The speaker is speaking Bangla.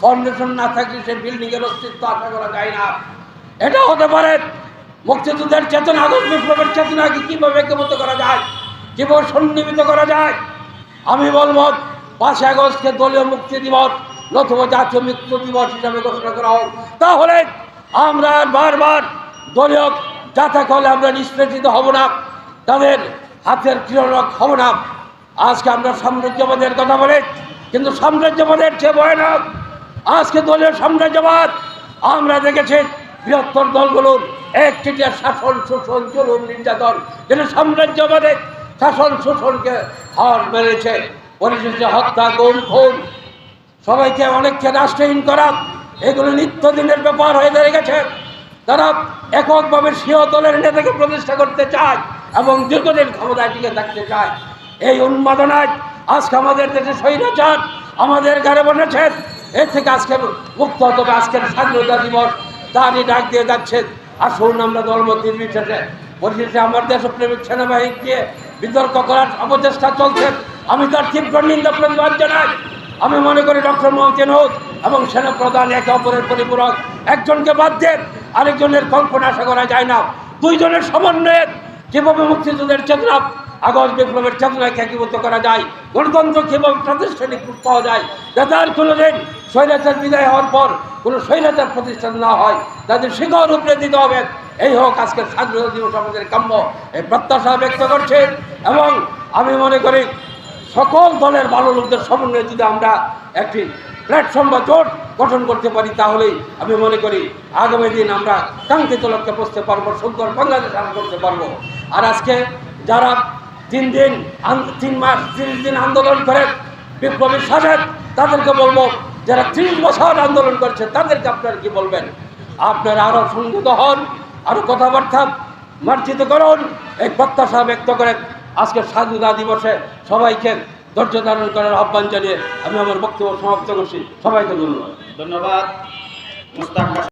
ফাউন্ডেশন না থাকলে সেই বিল্ডিংয়ের অস্তিত্ব আশা করা যায় না। এটা হতে পারে মুক্তিযুদ্ধের চেতনা, আগস্ট বিপ্লবের চেতনাকে কীভাবে ঐক্যবদ্ধ করা যায়, কীভাবে সন্নিবেশিত করা যায়। আমি বলবো 5 আগস্টকে দলীয় মুক্তি দিবস নতুবা জাতীয় মৃত্যু দিবস হিসাবে ঘোষণা করা হোক। তাহলে আমরা বারবার দলীয় যাতা করলে আমরা নিষ্পেষিত হব না, তাদের হাতের ক্রীড়ক হব না। আজকে আমরা সাম্রাজ্যবাদের কথা বলি, কিন্তু সাম্রাজ্যবাদের চেয়ে ভয়ানক আজকে দলীয় সাম্রাজ্যবাদ। আমরা দেখেছি বৃহত্তর দলগুলোর একচেটিয়া শাসন, শোষণ, জুলুম, নির্যাতন, যেটা সাম্রাজ্যবাদের শাসন শোষণকে হার মেরেছে। পরিশেষে হত্যা, গুম, খুন, সবাইকে অনেককে রাষ্ট্রহীন করা, এগুলো নিত্যদিনের ব্যাপার হয়ে দাঁড়িয়ে গেছে। তারা এককভাবে স্বীয় দলের নেতাকে প্রতিষ্ঠা করতে চায় এবং দীর্ঘদিন ক্ষমতায় টিকে থাকতে চায়। এই উন্মাদনায় আজকে আমাদের দেশে স্বৈরাচার আমাদের ঘরে বসেছে। এর থেকে আজকে মুক্ত হতে হবে। আজকের স্বাধীনতা দিবস তারই ডাক দিয়ে যাচ্ছে। আসুন আমরা দলমত নির্বিশেষে, পরিশেষে আমার দেশপ্রেমিক সেনাবাহিনীকে বিতর্ক করার অপচেষ্টা চলছে, আমি তার তীব্র নিন্দা প্রতিবাদ জানাই। আমি মনে করি ডক্টর মোহাম্মদ ইউনূস এবং সেনাপ্রধান একে অপরের পরিপূরক। একজনকে বাদ দিয়ে আরেকজনের কল্পনা আশা করা যায় না। দুইজনের সমন্বয়ে কীভাবে মুক্তিযুদ্ধের চেতনা, আগস্ট বিপ্লবের চেতনাকে একীভূত করা যায়, গণতন্ত্র কীভাবে প্রাতিষ্ঠানিক রূপ পাওয়া যায়, যাতে আর কোনোদিন স্বৈরাচার বিদায় হওয়ার পর কোনো স্বৈরাচার প্রতিষ্ঠান না হয়, তাদের শিকড় উপরে দিতে হবে। এই হোক আজকের স্বাধীনতা দিবস আমাদের কাম্য, এই প্রত্যাশা ব্যক্ত করছে। এবং আমি মনে করি সকল দলের ভালো লোকদের সমন্বয়ে যদি আমরা একটি প্ল্যাটফর্ম বা জোট গঠন করতে পারি, তাহলেই আমি মনে করি আগামী দিন আমরা কাঙ্ক্ষিত লক্ষ্যে পৌঁছতে পারবো, সুন্দর বাংলাদেশ আমরা করতে পারবো। আর আজকে যারা 3 মাস 30 দিন আন্দোলন করে বিপ্লবী সাজেন, তাদেরকে বলবো যারা 30 বছর আন্দোলন করছে তাদেরকে আপনারা কি বলবেন? আপনারা আরও সংযত হন, আরও কথাবার্তা মার্জিত করুন। এই প্রত্যাশা ব্যক্ত করে আজকের স্বাধীনতা দিবসে সবাইকে ধৈর্য ধারণ করার আহ্বান জানিয়ে আমি আমার বক্তব্য সমাপ্ত করছি। সবাইকে ধন্যবাদ। ধন্যবাদ।